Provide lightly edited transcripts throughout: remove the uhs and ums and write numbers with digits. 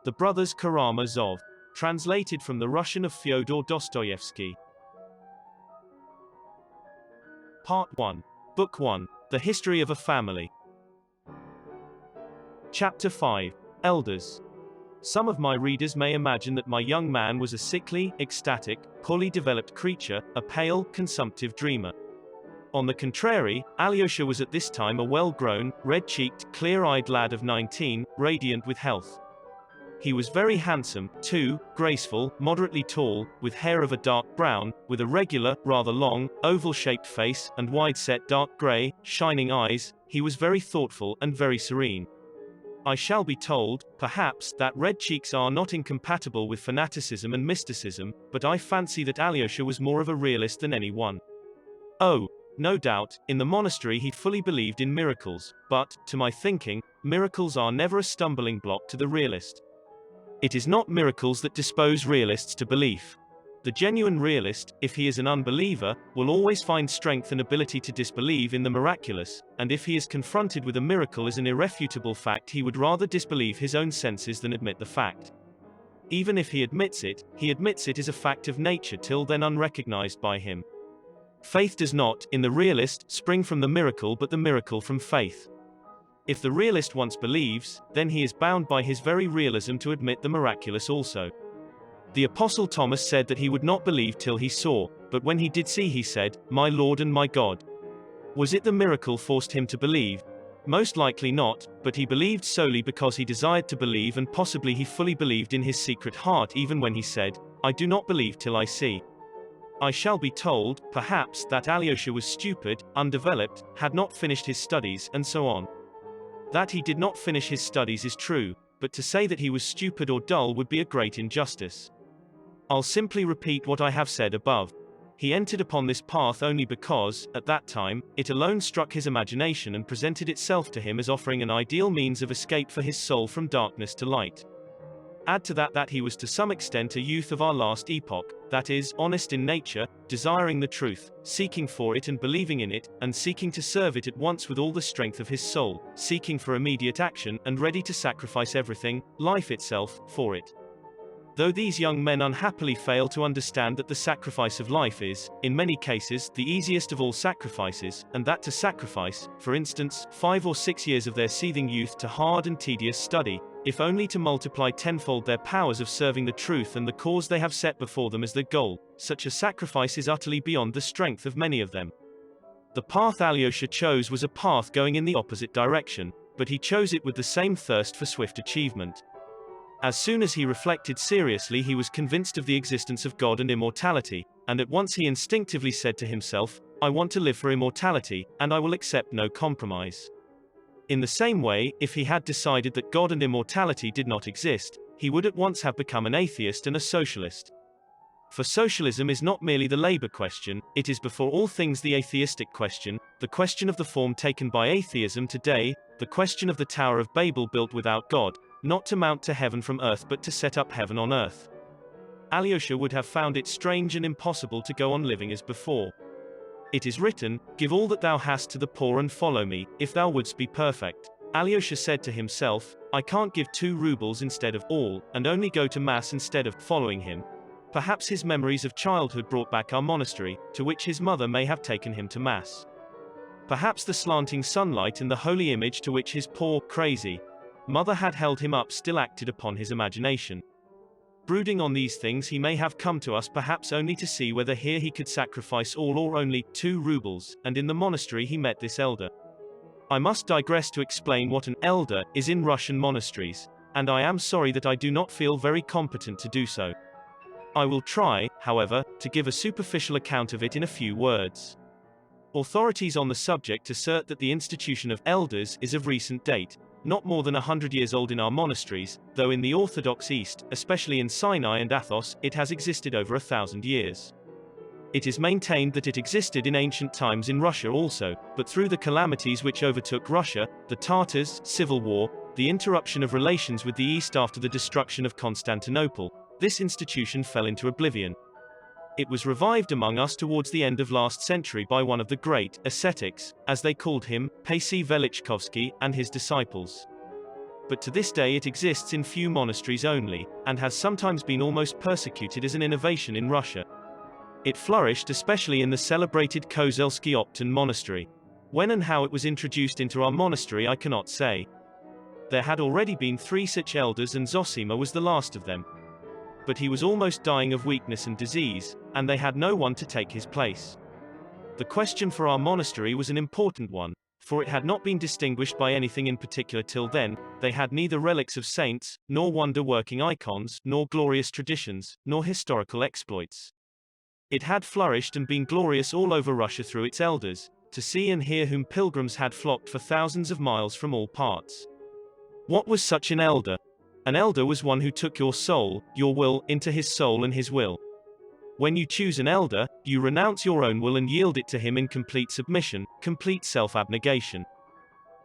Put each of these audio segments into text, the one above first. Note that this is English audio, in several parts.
The Brothers Karamazov. Translated from the Russian of Fyodor Dostoyevsky. Part 1. Book 1. The History of a Family. Chapter 5. Elders. Some of my readers may imagine that my young man was a sickly, ecstatic, poorly developed creature, a pale, consumptive dreamer. On the contrary, Alyosha was at this time a well-grown, red-cheeked, clear-eyed lad of 19, radiant with health. He was very handsome, too, graceful, moderately tall, with hair of a dark brown, with a regular, rather long, oval-shaped face, and wide-set dark grey, shining eyes. He was very thoughtful and very serene. I shall be told, perhaps, that red cheeks are not incompatible with fanaticism and mysticism, but I fancy that Alyosha was more of a realist than any one. Oh, no doubt, in the monastery he fully believed in miracles, but, to my thinking, miracles are never a stumbling block to the realist. It is not miracles that dispose realists to belief. The genuine realist, if he is an unbeliever, will always find strength and ability to disbelieve in the miraculous, and if he is confronted with a miracle as an irrefutable fact, he would rather disbelieve his own senses than admit the fact. Even if he admits it as a fact of nature till then unrecognized by him. Faith does not, in the realist, spring from the miracle but the miracle from faith. If the realist once believes, then he is bound by his very realism to admit the miraculous also. The Apostle Thomas said that he would not believe till he saw, but when he did see he said, "My Lord and my God." Was it the miracle forced him to believe? Most likely not, but he believed solely because he desired to believe, and possibly he fully believed in his secret heart even when he said, "I do not believe till I see." I shall be told, perhaps, that Alyosha was stupid, undeveloped, had not finished his studies, and so on. That he did not finish his studies is true, but to say that he was stupid or dull would be a great injustice. I'll simply repeat what I have said above. He entered upon this path only because, at that time, it alone struck his imagination and presented itself to him as offering an ideal means of escape for his soul from darkness to light. Add to that he was to some extent a youth of our last epoch, that is, honest in nature, desiring the truth, seeking for it and believing in it, and seeking to serve it at once with all the strength of his soul, seeking for immediate action, and ready to sacrifice everything, life itself, for it. Though these young men unhappily fail to understand that the sacrifice of life is, in many cases, the easiest of all sacrifices, and that to sacrifice, for instance, 5 or 6 years of their seething youth to hard and tedious study, if only to multiply tenfold their powers of serving the truth and the cause they have set before them as their goal, such a sacrifice is utterly beyond the strength of many of them. The path Alyosha chose was a path going in the opposite direction, but he chose it with the same thirst for swift achievement. As soon as he reflected seriously, he was convinced of the existence of God and immortality, and at once he instinctively said to himself, "I want to live for immortality, and I will accept no compromise." In the same way, if he had decided that God and immortality did not exist, he would at once have become an atheist and a socialist. For socialism is not merely the labor question, it is before all things the atheistic question, the question of the form taken by atheism today, the question of the Tower of Babel built without God, not to mount to heaven from earth but to set up heaven on earth. Alyosha would have found it strange and impossible to go on living as before. It is written, "Give all that thou hast to the poor and follow me, if thou wouldst be perfect." Alyosha said to himself, "I can't give 2 rubles instead of all, and only go to mass instead of following him." Perhaps his memories of childhood brought back our monastery, to which his mother may have taken him to mass. Perhaps the slanting sunlight and the holy image to which his poor, crazy mother had held him up still acted upon his imagination. Brooding on these things, he may have come to us perhaps only to see whether here he could sacrifice all or only 2 rubles, and in the monastery he met this elder. I must digress to explain what an elder is in Russian monasteries, and I am sorry that I do not feel very competent to do so. I will try, however, to give a superficial account of it in a few words. Authorities on the subject assert that the institution of elders is of recent date, not more than 100 years old in our monasteries, though in the Orthodox East, especially in Sinai and Athos, it has existed over 1,000 years. It is maintained that it existed in ancient times in Russia also, but through the calamities which overtook Russia, the Tartars, civil war, the interruption of relations with the East after the destruction of Constantinople, this institution fell into oblivion. It was revived among us towards the end of last century by one of the great ascetics, as they called him, Pacy Velichkovsky, and his disciples. but to this day it exists in few monasteries only, and has sometimes been almost persecuted as an innovation in Russia. It flourished especially in the celebrated Kozelsky Opton monastery. When and how it was introduced into our monastery I cannot say. There had already been 3 such elders and Zosima was the last of them. But he was almost dying of weakness and disease, and they had no one to take his place. The question for our monastery was an important one, for it had not been distinguished by anything in particular till then. They had neither relics of saints, nor wonder-working icons, nor glorious traditions, nor historical exploits. It had flourished and been glorious all over Russia through its elders, to see and hear whom pilgrims had flocked for thousands of miles from all parts. What was such an elder? An elder was one who took your soul, your will, into his soul and his will. When you choose an elder, you renounce your own will and yield it to him in complete submission, complete self-abnegation.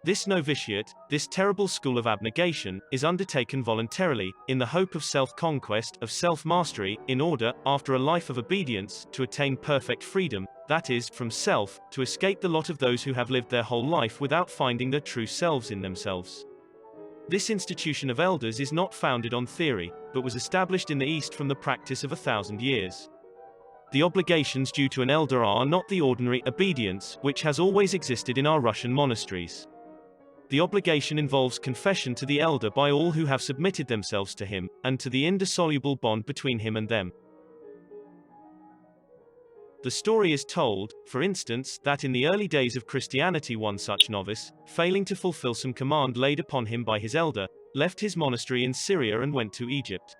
This novitiate, this terrible school of abnegation, is undertaken voluntarily, in the hope of self-conquest, of self-mastery, in order, after a life of obedience, to attain perfect freedom, that is, from self, to escape the lot of those who have lived their whole life without finding their true selves in themselves. This institution of elders is not founded on theory, but was established in the East from the practice of 1,000 years. The obligations due to an elder are not the ordinary obedience, which has always existed in our Russian monasteries. The obligation involves confession to the elder by all who have submitted themselves to him, and to the indissoluble bond between him and them. The story is told, for instance, that in the early days of Christianity one such novice, failing to fulfill some command laid upon him by his elder, left his monastery in Syria and went to Egypt.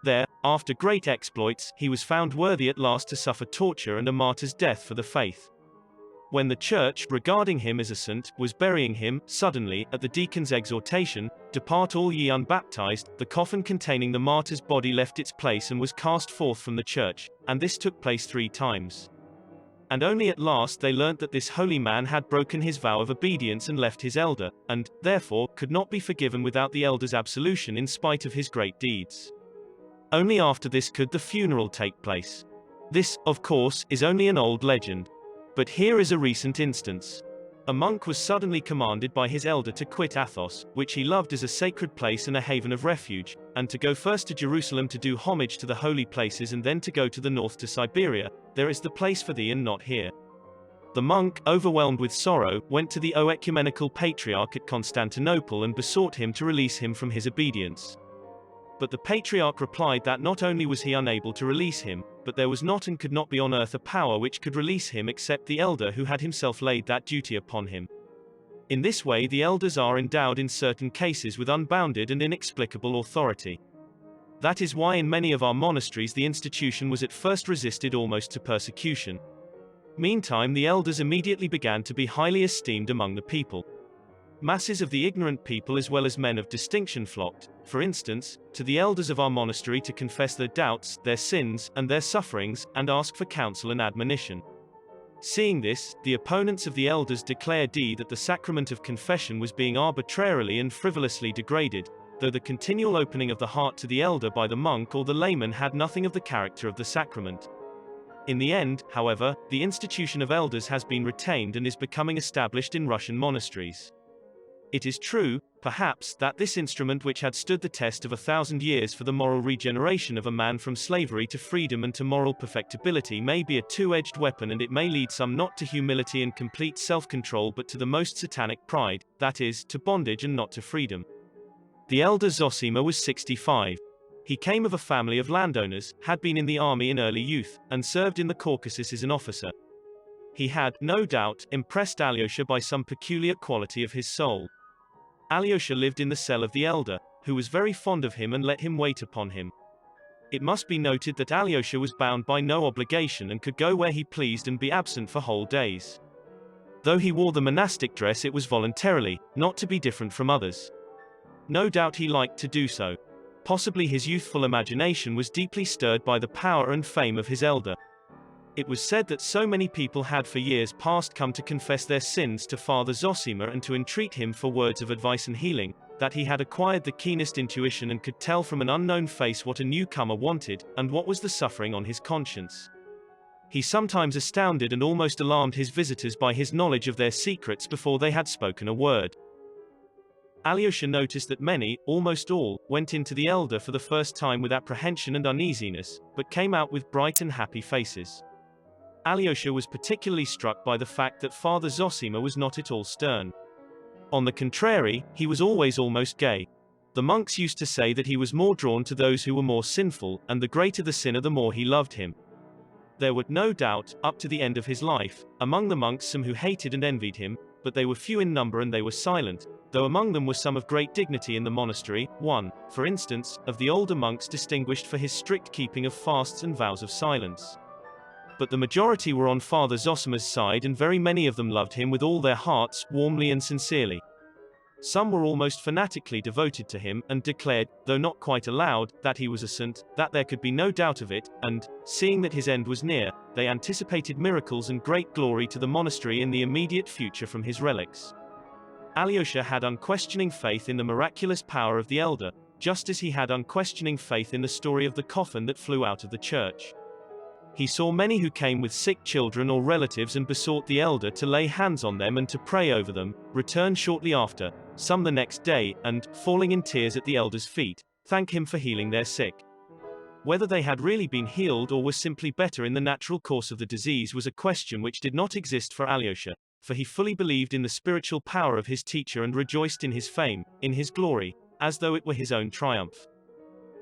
There, after great exploits, he was found worthy at last to suffer torture and a martyr's death for the faith. When the church, regarding him as a saint, was burying him, suddenly, at the deacon's exhortation, "Depart all ye unbaptized," the coffin containing the martyr's body left its place and was cast forth from the church, and this took place 3 times. And only at last they learnt that this holy man had broken his vow of obedience and left his elder, and, therefore, could not be forgiven without the elder's absolution in spite of his great deeds. Only after this could the funeral take place. This, of course, is only an old legend. But here is a recent instance. A monk was suddenly commanded by his elder to quit Athos, which he loved as a sacred place and a haven of refuge, and to go first to Jerusalem to do homage to the holy places and then to go to the north to Siberia. "There is the place for thee and not here." The monk, overwhelmed with sorrow, went to the ecumenical patriarch at Constantinople and besought him to release him from his obedience. But the patriarch replied that not only was he unable to release him, but there was not and could not be on earth a power which could release him except the elder who had himself laid that duty upon him. In this way the elders are endowed in certain cases with unbounded and inexplicable authority. That is why in many of our monasteries the institution was at first resisted almost to persecution. Meantime the elders immediately began to be highly esteemed among the people. Masses of the ignorant people as well as men of distinction flocked, for instance, to the elders of our monastery to confess their doubts, their sins, and their sufferings, and ask for counsel and admonition. Seeing this, the opponents of the elders declared that the sacrament of confession was being arbitrarily and frivolously degraded, though the continual opening of the heart to the elder by the monk or the layman had nothing of the character of the sacrament. In the end, however, the institution of elders has been retained and is becoming established in Russian monasteries. It is true, perhaps, that this instrument which had stood the test of 1,000 years for the moral regeneration of a man from slavery to freedom and to moral perfectibility may be a two-edged weapon, and it may lead some not to humility and complete self-control but to the most satanic pride, that is, to bondage and not to freedom. The elder Zosima was 65. He came of a family of landowners, had been in the army in early youth, and served in the Caucasus as an officer. He had, no doubt, impressed Alyosha by some peculiar quality of his soul. Alyosha lived in the cell of the elder, who was very fond of him and let him wait upon him. It must be noted that Alyosha was bound by no obligation and could go where he pleased and be absent for whole days. Though he wore the monastic dress, it was voluntarily, not to be different from others. No doubt he liked to do so. Possibly his youthful imagination was deeply stirred by the power and fame of his elder. It was said that so many people had for years past come to confess their sins to Father Zosima and to entreat him for words of advice and healing, that he had acquired the keenest intuition and could tell from an unknown face what a newcomer wanted, and what was the suffering on his conscience. He sometimes astounded and almost alarmed his visitors by his knowledge of their secrets before they had spoken a word. Alyosha noticed that many, almost all, went into the elder for the first time with apprehension and uneasiness, but came out with bright and happy faces. Alyosha was particularly struck by the fact that Father Zosima was not at all stern. On the contrary, he was always almost gay. The monks used to say that he was more drawn to those who were more sinful, and the greater the sinner the more he loved him. There were, no doubt, up to the end of his life, among the monks some who hated and envied him, but they were few in number and they were silent, though among them were some of great dignity in the monastery, one, for instance, of the older monks distinguished for his strict keeping of fasts and vows of silence. But the majority were on Father Zosima's side, and very many of them loved him with all their hearts, warmly and sincerely. Some were almost fanatically devoted to him, and declared, though not quite aloud, that he was a saint, that there could be no doubt of it, and, seeing that his end was near, they anticipated miracles and great glory to the monastery in the immediate future from his relics. Alyosha had unquestioning faith in the miraculous power of the elder, just as he had unquestioning faith in the story of the coffin that flew out of the church. He saw many who came with sick children or relatives and besought the elder to lay hands on them and to pray over them, return shortly after, some the next day, and, falling in tears at the elder's feet, thank him for healing their sick. Whether they had really been healed or were simply better in the natural course of the disease was a question which did not exist for Alyosha, for he fully believed in the spiritual power of his teacher and rejoiced in his fame, in his glory, as though it were his own triumph.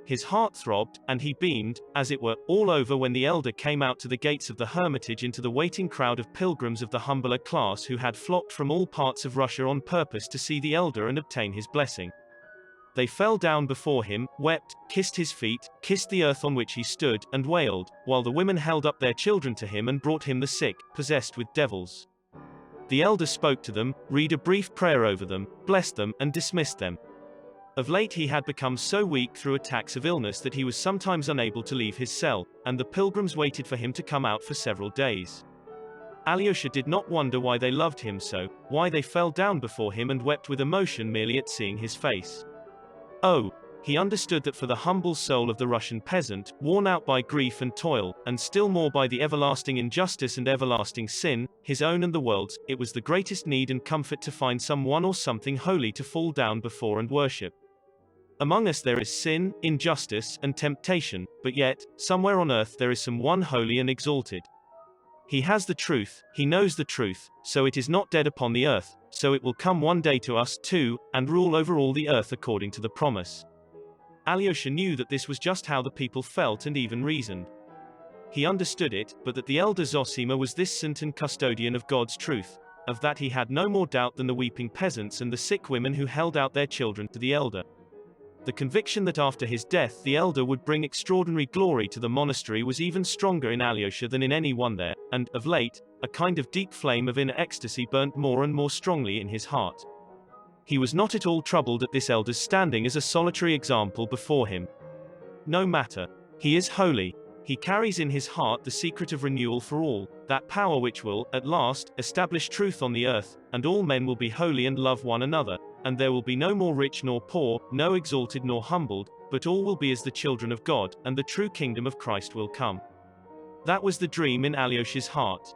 His heart throbbed, and he beamed, as it were, all over when the elder came out to the gates of the hermitage into the waiting crowd of pilgrims of the humbler class who had flocked from all parts of Russia on purpose to see the elder and obtain his blessing. They fell down before him, wept, kissed his feet, kissed the earth on which he stood, and wailed, while the women held up their children to him and brought him the sick, possessed with devils. The elder spoke to them, read a brief prayer over them, blessed them, and dismissed them. Of late he had become so weak through attacks of illness that he was sometimes unable to leave his cell, and the pilgrims waited for him to come out for several days. Alyosha did not wonder why they loved him so, why they fell down before him and wept with emotion merely at seeing his face. Oh, he understood that for the humble soul of the Russian peasant, worn out by grief and toil, and still more by the everlasting injustice and everlasting sin, his own and the world's, it was the greatest need and comfort to find some one or something holy to fall down before and worship. Among us there is sin, injustice, and temptation, but yet, somewhere on earth there is some one holy and exalted. He has the truth, he knows the truth, so it is not dead upon the earth, so it will come one day to us too, and rule over all the earth according to the promise. Alyosha knew that this was just how the people felt and even reasoned. He understood it, but that the elder Zosima was this saint and custodian of God's truth. Of that he had no more doubt than the weeping peasants and the sick women who held out their children to the elder. The conviction that after his death the elder would bring extraordinary glory to the monastery was even stronger in Alyosha than in any one there, and, of late, a kind of deep flame of inner ecstasy burnt more and more strongly in his heart. He was not at all troubled at this elder's standing as a solitary example before him. No matter. He is holy. He carries in his heart the secret of renewal for all, that power which will, at last, establish truth on the earth, and all men will be holy and love one another, and there will be no more rich nor poor, no exalted nor humbled, but all will be as the children of God, and the true kingdom of Christ will come. That was the dream in Alyosha's heart.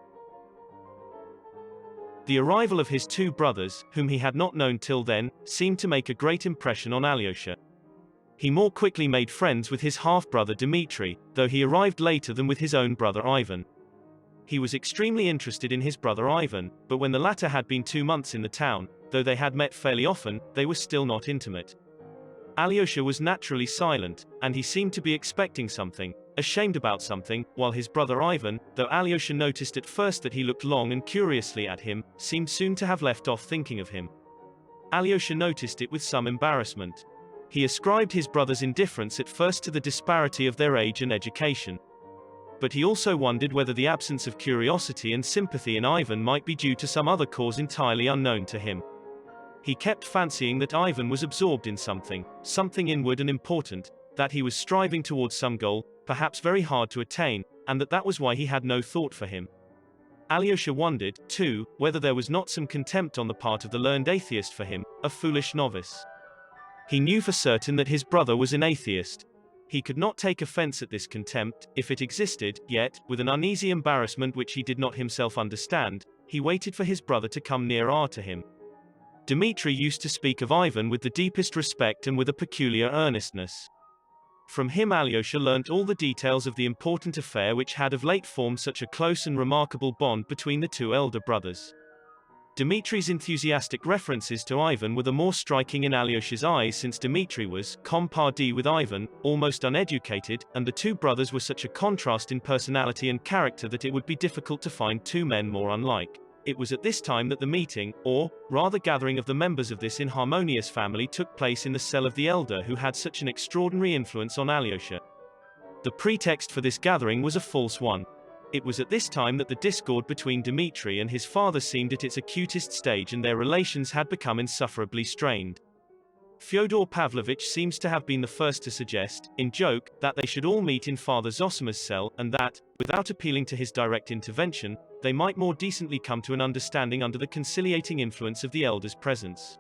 The arrival of his two brothers, whom he had not known till then, seemed to make a great impression on Alyosha. He more quickly made friends with his half-brother Dmitri, though he arrived later than with his own brother Ivan. He was extremely interested in his brother Ivan, but when the latter had been 2 months in the town, though they had met fairly often, they were still not intimate. Alyosha was naturally silent, and he seemed to be expecting something, ashamed about something, while his brother Ivan, though Alyosha noticed at first that he looked long and curiously at him, seemed soon to have left off thinking of him. Alyosha noticed it with some embarrassment. He ascribed his brother's indifference at first to the disparity of their age and education. But he also wondered whether the absence of curiosity and sympathy in Ivan might be due to some other cause entirely unknown to him. He kept fancying that Ivan was absorbed in something inward and important, that he was striving towards some goal, perhaps very hard to attain, and that was why he had no thought for him. Alyosha wondered, too, whether there was not some contempt on the part of the learned atheist for him, a foolish novice. He knew for certain that his brother was an atheist. He could not take offense at this contempt, if it existed, yet, with an uneasy embarrassment which he did not himself understand, he waited for his brother to come nearer to him. Dmitri used to speak of Ivan with the deepest respect and with a peculiar earnestness. From him Alyosha learnt all the details of the important affair which had of late formed such a close and remarkable bond between the two elder brothers. Dmitri's enthusiastic references to Ivan were the more striking in Alyosha's eyes since Dmitri was, comparé with Ivan, almost uneducated, and the two brothers were such a contrast in personality and character that it would be difficult to find two men more unlike. It was at this time that the meeting, or, rather gathering of the members of this inharmonious family took place in the cell of the elder who had such an extraordinary influence on Alyosha. The pretext for this gathering was a false one. It was at this time that the discord between Dmitri and his father seemed at its acutest stage and their relations had become insufferably strained. Fyodor Pavlovich seems to have been the first to suggest, in joke, that they should all meet in Father Zosima's cell, and that, without appealing to his direct intervention, they might more decently come to an understanding under the conciliating influence of the elder's presence.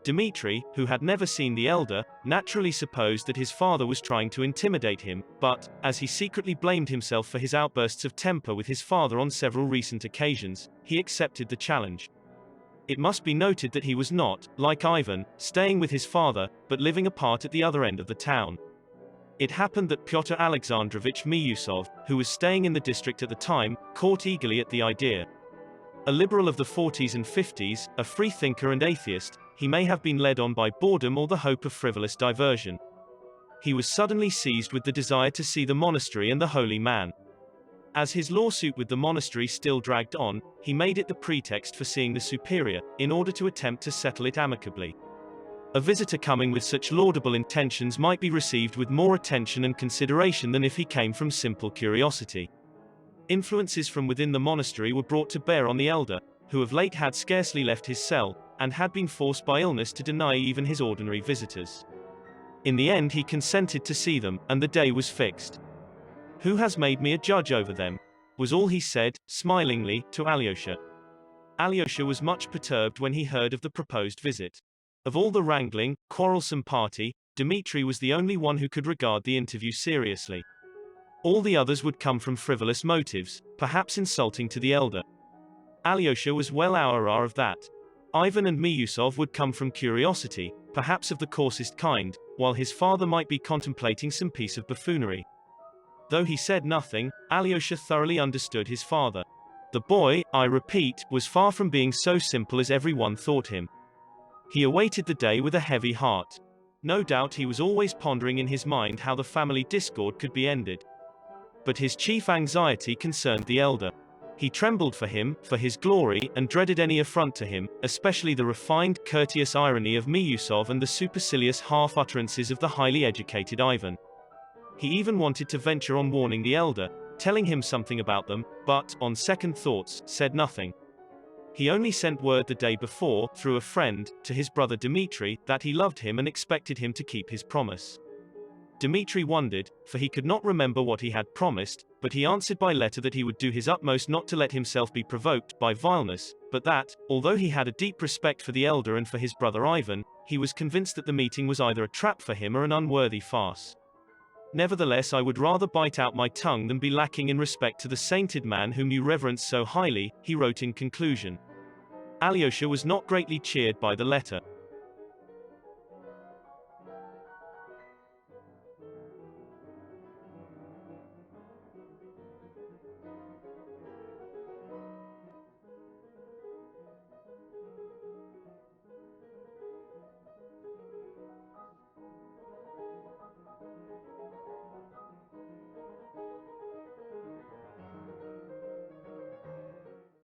Dmitri, who had never seen the elder, naturally supposed that his father was trying to intimidate him, but, as he secretly blamed himself for his outbursts of temper with his father on several recent occasions, he accepted the challenge. It must be noted that he was not, like Ivan, staying with his father, but living apart at the other end of the town. It happened that Pyotr Alexandrovich Miusov, who was staying in the district at the time, caught eagerly at the idea. A liberal of the 40s and 50s, a freethinker and atheist, he may have been led on by boredom or the hope of frivolous diversion. He was suddenly seized with the desire to see the monastery and the holy man. As his lawsuit with the monastery still dragged on, he made it the pretext for seeing the superior, in order to attempt to settle it amicably. A visitor coming with such laudable intentions might be received with more attention and consideration than if he came from simple curiosity. Influences from within the monastery were brought to bear on the elder, who of late had scarcely left his cell, and had been forced by illness to deny even his ordinary visitors. In the end he consented to see them, and the day was fixed. "Who has made me a judge over them?" was all he said, smilingly, to Alyosha. Alyosha was much perturbed when he heard of the proposed visit. Of all the wrangling, quarrelsome party, Dmitri was the only one who could regard the interview seriously. All the others would come from frivolous motives, perhaps insulting to the elder. Alyosha was well aware of that. Ivan and Miusov would come from curiosity, perhaps of the coarsest kind, while his father might be contemplating some piece of buffoonery. Though he said nothing, Alyosha thoroughly understood his father. The boy, I repeat, was far from being so simple as everyone thought him. He awaited the day with a heavy heart. No doubt he was always pondering in his mind how the family discord could be ended. But his chief anxiety concerned the elder. He trembled for him, for his glory, and dreaded any affront to him, especially the refined, courteous irony of Miusov and the supercilious half-utterances of the highly educated Ivan. He even wanted to venture on warning the elder, telling him something about them, but, on second thoughts, said nothing. He only sent word the day before, through a friend, to his brother Dmitri, that he loved him and expected him to keep his promise. Dmitri wondered, for he could not remember what he had promised, but he answered by letter that he would do his utmost not to let himself be provoked by vileness, but that, although he had a deep respect for the elder and for his brother Ivan, he was convinced that the meeting was either a trap for him or an unworthy farce. "Nevertheless I would rather bite out my tongue than be lacking in respect to the sainted man whom you reverence so highly," he wrote in conclusion. Alyosha was not greatly cheered by the letter.